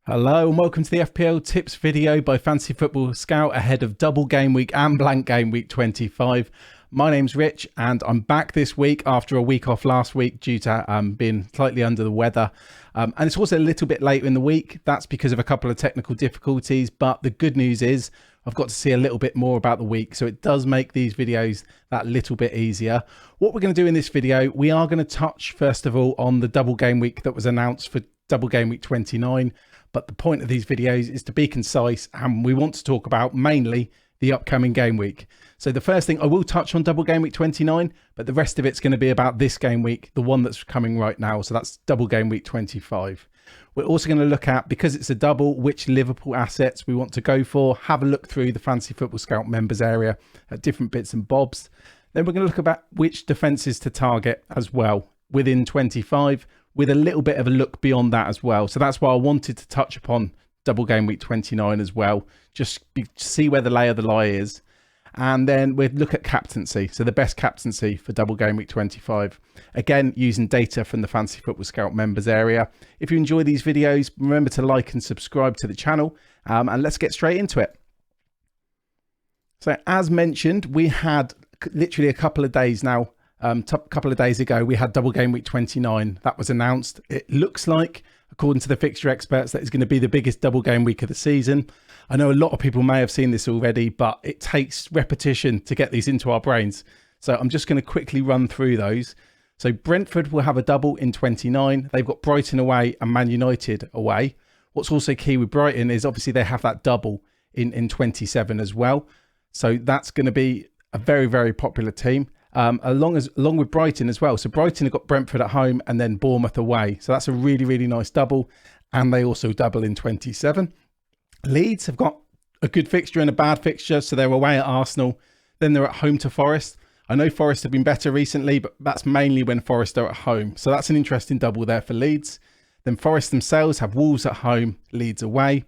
Hello and welcome to the FPL tips video by Fantasy Football Scout ahead of double game week and blank game week 25. My name's Rich and I'm back this week after a week off last week due to being slightly under the weather. And it's also a little bit later in the week. That's because of a couple of technical difficulties. But the good news is I've got to see a little bit more about the week. So it does make these videos that little bit easier. What we're going to do in this video, we are going to touch first of all on the double game week that was announced for double game week 29. But the point of these videos is to be concise and we want to talk about mainly the upcoming game week. So the first thing, I will touch on double game week 29, but the rest of it's going to be about this game week, the one that's coming right now. So that's double game week 25. We're also going to look at, because it's a double, which Liverpool assets we want to go for, have a look through the Fantasy Football Scout members area at different bits and bobs. Then we're going to look about which defences to target as well within 25, with a little bit of a look beyond that as well. So that's why I wanted to touch upon double game week 29 as well, just see where the lay of the lie is. And then we'd look at captaincy, so the best captaincy for double game week 25. Again, using data from the Fantasy Football Scout members area. If you enjoy these videos, remember to like and subscribe to the channel, and let's get straight into it. So as mentioned, we had literally a couple of days now. Couple of days ago, we had double game week 29. That was announced. It looks like, according to the fixture experts, that is going to be the biggest double game week of the season. I know a lot of people may have seen this already, but it takes repetition to get these into our brains. So I'm just going to quickly run through those. So Brentford will have a double in 29. They've got Brighton away and Man United away. What's also key with Brighton is obviously they have that double in 27 as well. So that's going to be a very, very popular team. Along with Brighton as well. So Brighton have got Brentford at home and then Bournemouth away. So that's a really, really nice double. And they also double in 27. Leeds have got a good fixture and a bad fixture. So they're away at Arsenal. Then they're at home to Forest. I know Forest have been better recently, but that's mainly when Forest are at home. So that's an interesting double there for Leeds. Then Forest themselves have Wolves at home, Leeds away.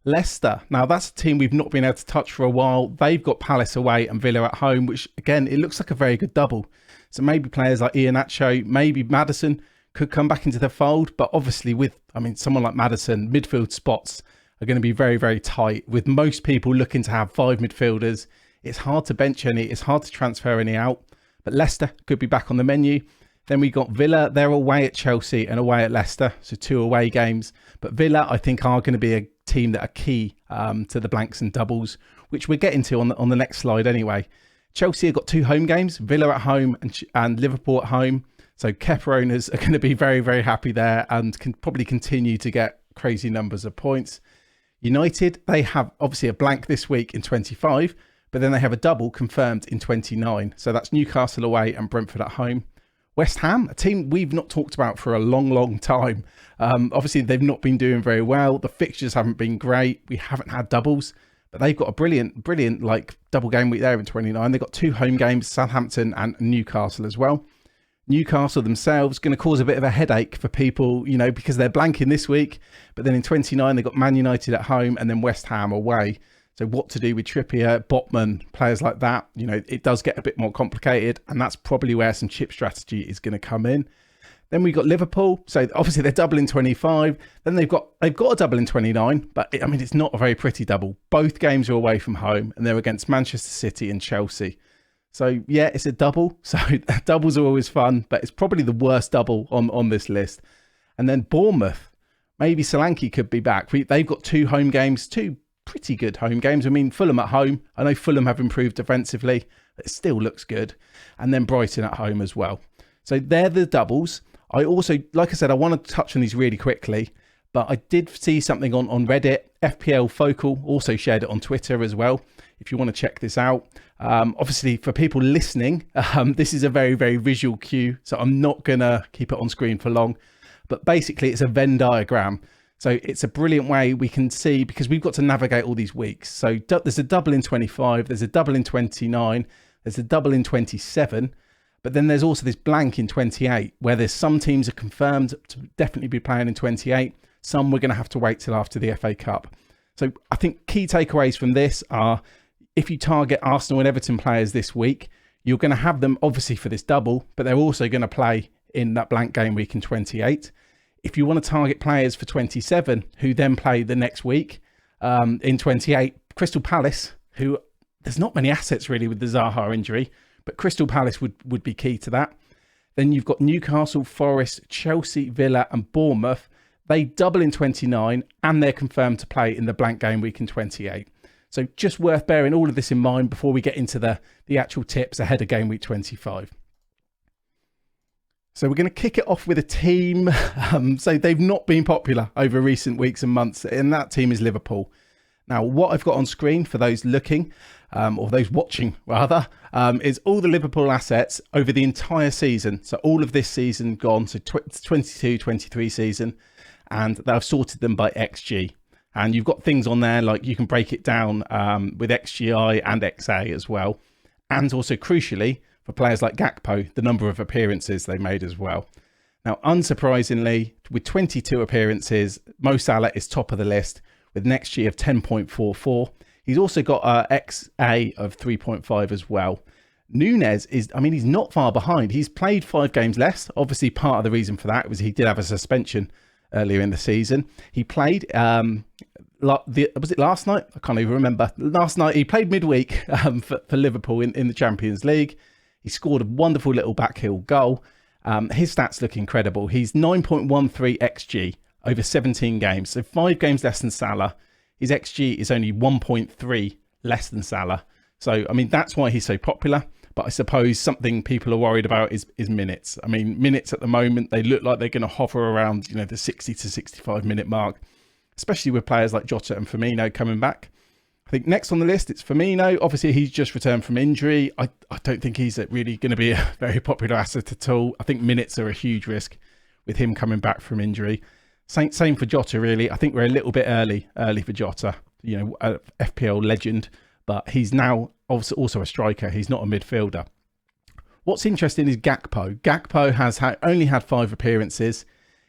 Leicester, now that's a team we've not been able to touch for a while. They've got Palace away and Villa at home, which again, it looks like a very good double. So maybe players like Iheanacho, maybe Maddison could come back into the fold. But obviously someone like Maddison, midfield spots are going to be very, very tight. With most people looking to have 5 midfielders, it's hard to bench any, it's hard to transfer any out. But Leicester could be back on the menu. Then we got Villa, they're away at Chelsea and away at Leicester. So 2 away games. But Villa, I think, are going to be a team that are key to the blanks and doubles, which we're getting to on the next slide anyway. Chelsea have got 2 home games, Villa at home and Liverpool at home. So Kepa owners are going to be very, very happy there and can probably continue to get crazy numbers of points. United, they have obviously a blank this week in 25, but then they have a double confirmed in 29. So that's Newcastle away and Brentford at home. West Ham, a team we've not talked about for a long, long time. Obviously, they've not been doing very well. The fixtures haven't been great. We haven't had doubles, but they've got a brilliant like double game week there in 29. They've got 2 home games, Southampton and Newcastle as well. Newcastle themselves going to cause a bit of a headache for people, because they're blanking this week. But then in 29, they've got Man United at home and then West Ham away. So what to do with Trippier, Botman, players like that, it does get a bit more complicated. And that's probably where some chip strategy is going to come in. Then we've got Liverpool. So obviously they're doubling 25. Then they've got a double in 29. But it's not a very pretty double. Both games are away from home and they're against Manchester City and Chelsea. So yeah, it's a double. So doubles are always fun, but it's probably the worst double on this list. And then Bournemouth, maybe Solanke could be back. They've got 2 home games, 2 pretty good home games. Fulham at home. I know Fulham have improved defensively, but it still looks good. And then Brighton at home as well. So they're the doubles. I also, like I said, I want to touch on these really quickly, but I did see something on Reddit. FPL Focal also shared it on Twitter as well, if you want to check this out. Obviously, for people listening, this is a very, very visual cue, so I'm not going to keep it on screen for long. But basically, it's a Venn diagram. So it's a brilliant way we can see, because we've got to navigate all these weeks. So there's a double in 25, there's a double in 29, there's a double in 27, but then there's also this blank in 28, where there's some teams are confirmed to definitely be playing in 28. Some we're going to have to wait till after the FA Cup. So I think key takeaways from this are, if you target Arsenal and Everton players this week, you're going to have them obviously for this double, but they're also going to play in that blank game week in 28. If you want to target players for 27 who then play the next week in 28, Crystal Palace, who there's not many assets really with the Zaha injury, but Crystal Palace would be key to that. Then you've got Newcastle, Forest, Chelsea, Villa and Bournemouth. They double in 29 and they're confirmed to play in the blank game week in 28. So just worth bearing all of this in mind before we get into the actual tips ahead of game week 25. So we're going to kick it off with a team. So they've not been popular over recent weeks and months, and that team is Liverpool. Now, what I've got on screen for those looking, or those watching rather, is all the Liverpool assets over the entire season. So all of this season gone, so 22-23 season, and I've sorted them by XG. And you've got things on there like you can break it down with XGI and XA as well. And also crucially, for players like Gakpo, the number of appearances they made as well. Now, unsurprisingly, with 22 appearances, Mo Salah is top of the list with an XG of 10.44. He's also got an XA of 3.5 as well. Nunez is, he's not far behind. He's played 5 games less. Obviously, part of the reason for that was he did have a suspension earlier in the season. He played, was it last night? I can't even remember. Last night, he played midweek for Liverpool in the Champions League. He scored a wonderful little backheel goal. His stats look incredible. He's 9.13 XG over 17 games. So 5 games less than Salah. His XG is only 1.3 less than Salah. So, that's why he's so popular. But I suppose something people are worried about is minutes. Minutes at the moment, they look like they're going to hover around, the 60 to 65 minute mark, especially with players like Jota and Firmino coming back. I think next on the list, it's Firmino. Obviously, he's just returned from injury. I don't think he's really going to be a very popular asset at all. I think minutes are a huge risk with him coming back from injury. Same for Jota, really. I think we're a little bit early for Jota, a FPL legend, but he's now also a striker. He's not a midfielder. What's interesting is Gakpo. Gakpo has only had 5 appearances.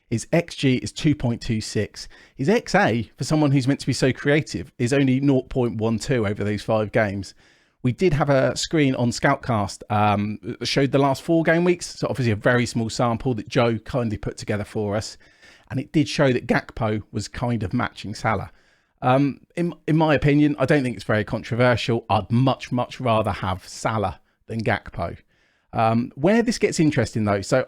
His XG is 2.26. His XA, for someone who's meant to be so creative, is only 0.12 over those 5 games. We did have a screen on Scoutcast that showed the last 4 game weeks. So obviously a very small sample that Joe kindly put together for us. And it did show that Gakpo was kind of matching Salah. In my opinion, I don't think it's very controversial. I'd much rather have Salah than Gakpo. Where this gets interesting though, so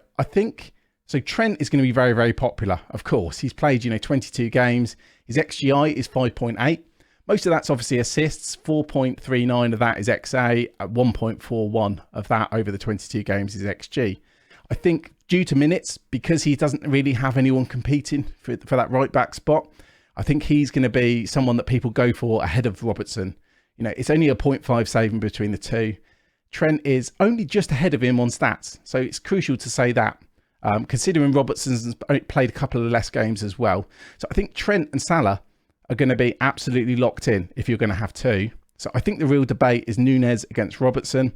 Trent is going to be very, very popular, of course. He's played, 22 games. His XGI is 5.8. Most of that's obviously assists. 4.39 of that is XA. 1.41 of that over the 22 games is XG. I think due to minutes, because he doesn't really have anyone competing for that right back spot, I think he's going to be someone that people go for ahead of Robertson. It's only a 0.5 saving between the two. Trent is only just ahead of him on stats. So it's crucial to say that. Considering Robertson's played a couple of less games as well. So I think Trent and Salah are going to be absolutely locked in if you're going to have 2. So I think the real debate is Nunez against Robertson.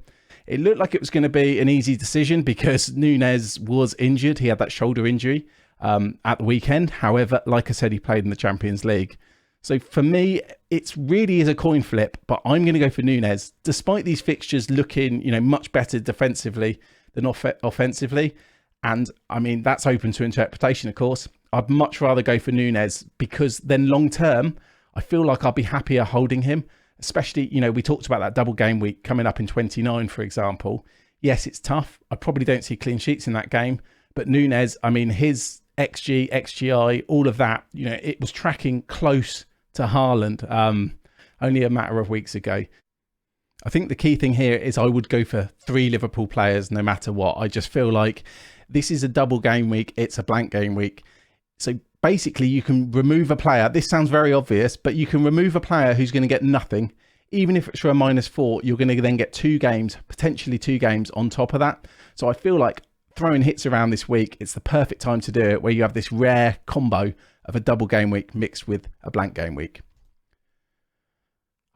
It looked like it was going to be an easy decision because Nunez was injured. He had that shoulder injury at the weekend. However, like I said, he played in the Champions League. So for me, it's really is a coin flip, but I'm going to go for Nunez. Despite these fixtures looking, much better defensively than offensively. And that's open to interpretation, of course. I'd much rather go for Nunez because then long term, I feel like I'll be happier holding him. Especially, we talked about that double game week coming up in 29, for example. Yes, it's tough. I probably don't see clean sheets in that game. But Nunez, his XG, XGI, all of that, it was tracking close to Haaland only a matter of weeks ago. I think the key thing here is I would go for 3 Liverpool players no matter what. I just feel like this is a double game week. It's a blank game week. So basically you can remove a player. This sounds very obvious, but you can remove a player who's going to get nothing. Even if it's for a -4, you're going to then get 2 games, potentially 2 games on top of that. So I feel like throwing hits around this week, it's the perfect time to do it, where you have this rare combo of a double game week mixed with a blank game week.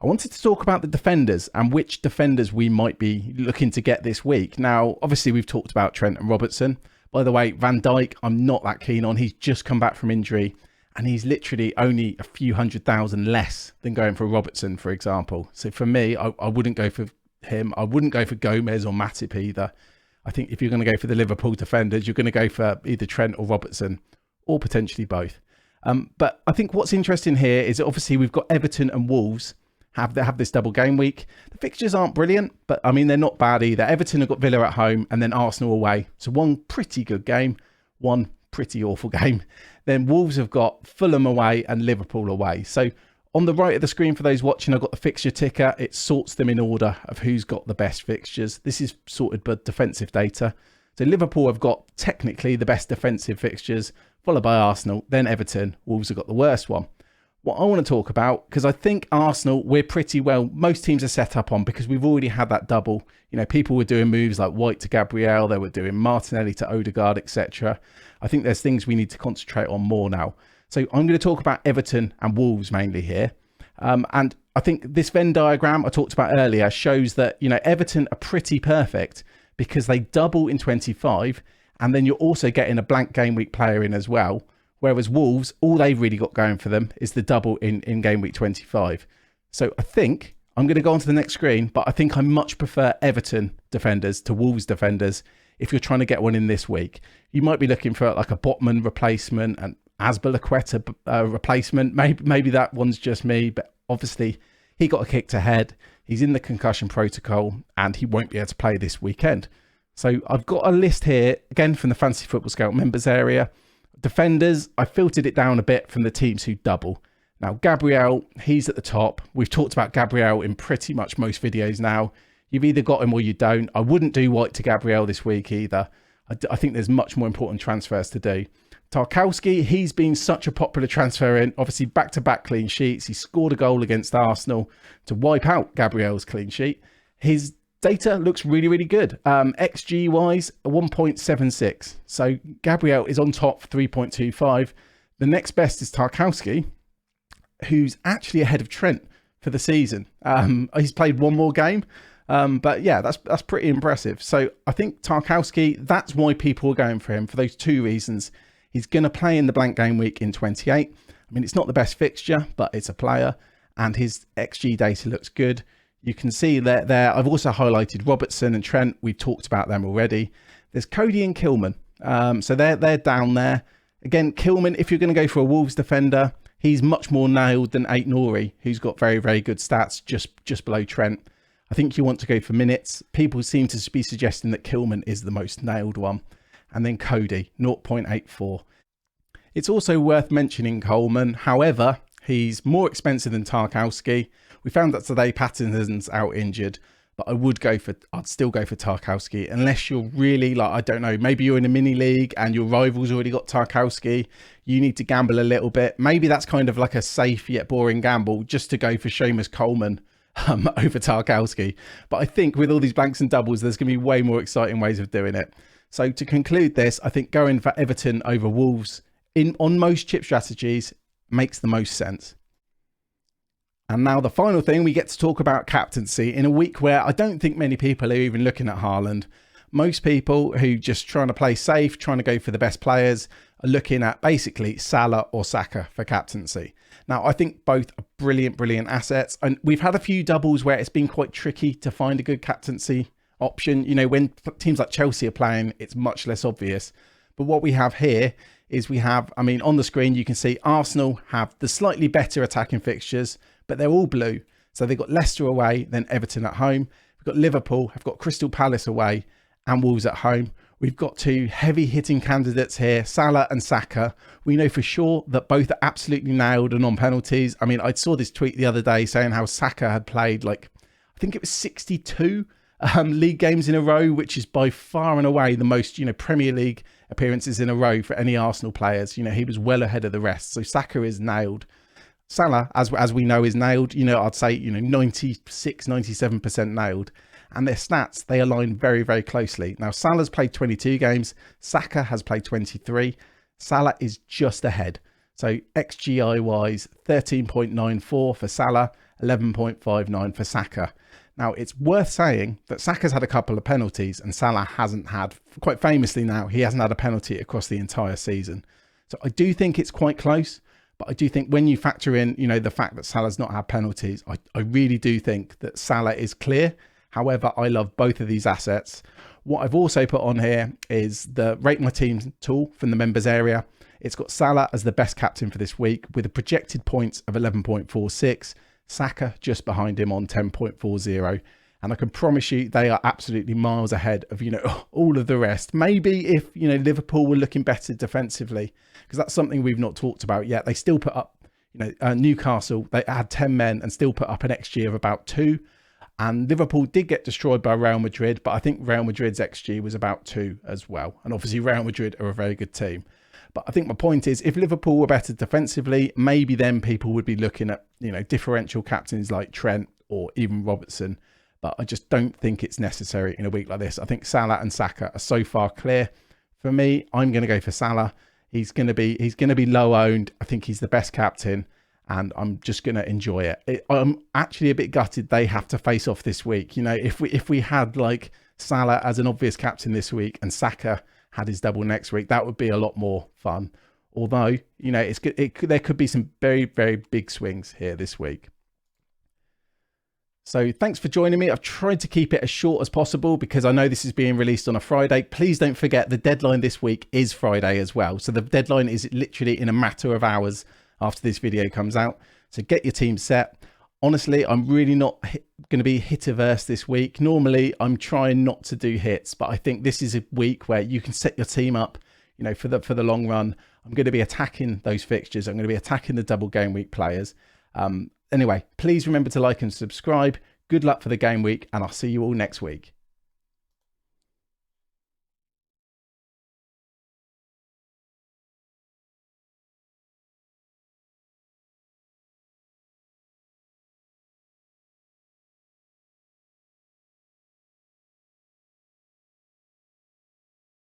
I wanted to talk about the defenders and which defenders we might be looking to get this week. Now, obviously, we've talked about Trent and Robertson. By the way, Van Dijk, I'm not that keen on. He's just come back from injury and he's literally only a few 100,000 less than going for Robertson, for example. So for me, I wouldn't go for him. I wouldn't go for Gomez or Matip either. I think if you're going to go for the Liverpool defenders, you're going to go for either Trent or Robertson. or potentially both. But I think what's interesting here is obviously we've got Everton and Wolves have this double game week. The fixtures aren't brilliant, but I mean, they're not bad either. Everton have got Villa at home and then Arsenal away. So one pretty good game, one pretty awful game. Then Wolves have got Fulham away and Liverpool away. So on the right of the screen for those watching, I've got the fixture ticker. It sorts them in order of who's got the best fixtures. This is sorted by defensive data. So Liverpool have got technically the best defensive fixtures, followed by Arsenal, then Everton. Wolves have got the worst one. What I want to talk about, because I think Arsenal, we're pretty well, most teams are set up on, because we've already had that double. You know, people were doing moves like White to Gabriel, they were doing Martinelli to Odegaard, etc. I think there's things we need to concentrate on more now. So I'm going to talk about Everton and Wolves mainly here. And I think this Venn diagram I talked about earlier shows that, you know, Everton are pretty perfect because they double in 25, and then you're also getting a blank game week player in as well. Whereas Wolves, all they've really got going for them is the double in game week 25. So I think I'm going to go on to the next screen, but I think I much prefer Everton defenders to Wolves defenders if you're trying to get one in this week. You might be looking for like a Botman replacement and Azpilicueta replacement. Maybe that one's just me, but obviously he got a kick to head. He's in the concussion protocol and he won't be able to play this weekend. So I've got a list here, again, from the Fantasy Football Scout members area. Defenders, I filtered it down a bit from the teams who double. Now, Gabriel, he's at the top. We've talked about Gabriel in pretty much most videos now. You've either got him or you don't. I wouldn't do White to Gabriel this week either. I think there's much more important transfers to do. Tarkowski, he's been such a popular transfer in. Obviously, back-to-back clean sheets. He scored a goal against Arsenal to wipe out Gabriel's clean sheet. His data looks really, really good. XG-wise, 1.76. So Gabriel is on top for 3.25. The next best is Tarkowski, who's actually ahead of Trent for the season. He's played one more game. But yeah, that's pretty impressive. So I think Tarkowski, that's why people are going for him, for those two reasons. He's going to play in the blank game week in 28. I mean, it's not the best fixture, but it's a player. And his XG data looks good. You can see that there. I've also highlighted Robertson and Trent. We've talked about them already. There's Cody and Kilman. So they're down there. Again, Kilman, if you're going to go for a Wolves defender, he's much more nailed than Ait-Nouri, who's got very, very good stats just below Trent. I think you want to go for minutes. People seem to be suggesting that Kilman is the most nailed one. And then Cody, 0.84. It's also worth mentioning Coleman. However, he's more expensive than Tarkowski. We found that today Patterson's out injured, but I'd still go for Tarkowski unless you're really like, I don't know, maybe you're in a mini league and your rival's already got Tarkowski. You need to gamble a little bit. Maybe that's kind of like a safe yet boring gamble just to go for Seamus Coleman over Tarkowski. But I think with all these blanks and doubles, there's going to be way more exciting ways of doing it. So to conclude this, I think going for Everton over Wolves on most chip strategies makes the most sense. And now the final thing, we get to talk about captaincy in a week where I don't think many people are even looking at Haaland. Most people who just trying to play safe, trying to go for the best players, are looking at basically Salah or Saka for captaincy. Now, I think both are brilliant, brilliant assets. And we've had a few doubles where it's been quite tricky to find a good captaincy option. You know, when teams like Chelsea are playing, it's much less obvious. But what we have here is on the screen, you can see Arsenal have the slightly better attacking fixtures, but they're all blue. So they've got Leicester away, then Everton at home. We've got Liverpool, have got Crystal Palace away and Wolves at home. We've got two heavy hitting candidates here, Salah and Saka. We know for sure that both are absolutely nailed and on penalties. I mean, I saw this tweet the other day saying how Saka had played I think it was 62 league games in a row, which is by far and away the most, Premier League appearances in a row for any Arsenal players. He was well ahead of the rest. So Saka is nailed. Salah, as we know, is nailed. I'd say, 96, 97% nailed. And their stats, they align very, very closely. Now, Salah's played 22 games. Saka has played 23. Salah is just ahead. So XGI-wise, 13.94 for Salah, 11.59 for Saka. Now, it's worth saying that Saka's had a couple of penalties and Salah hasn't had, quite famously now, he hasn't had a penalty across the entire season. So I do think it's quite close. But I do think when you factor in, the fact that Salah's not had penalties, I really do think that Salah is clear. However, I love both of these assets. What I've also put on here is the Rate My Team tool from the members area. It's got Salah as the best captain for this week with a projected points of 11.46, Saka just behind him on 10.40. And I can promise you they are absolutely miles ahead of, all of the rest. Maybe if, Liverpool were looking better defensively, because that's something we've not talked about yet. They still put up, Newcastle, they had 10 men and still put up an XG of about 2. And Liverpool did get destroyed by Real Madrid, but I think Real Madrid's XG was about 2 as well. And obviously Real Madrid are a very good team. But I think my point is, if Liverpool were better defensively, maybe then people would be looking at, differential captains like Trent or even Robertson. But I just don't think it's necessary in a week like this. I think Salah and Saka are so far clear. For me, I'm going to go for Salah. He's going to be low owned. I think he's the best captain. And I'm just going to enjoy it. I'm actually a bit gutted they have to face off this week. If we had like Salah as an obvious captain this week and Saka had his double next week, that would be a lot more fun. Although, it's good. There could be some very, very big swings here this week. So thanks for joining me. I've tried to keep it as short as possible because I know this is being released on a Friday. Please don't forget the deadline this week is Friday as well. So the deadline is literally in a matter of hours after this video comes out. So get your team set. Honestly, I'm really not going to be hit averse this week. Normally, I'm trying not to do hits, but I think this is a week where you can set your team up, for the long run. I'm going to be attacking those fixtures. I'm going to be attacking the double game week players. Anyway, please remember to like and subscribe. Good luck for the game week, and I'll see you all next week.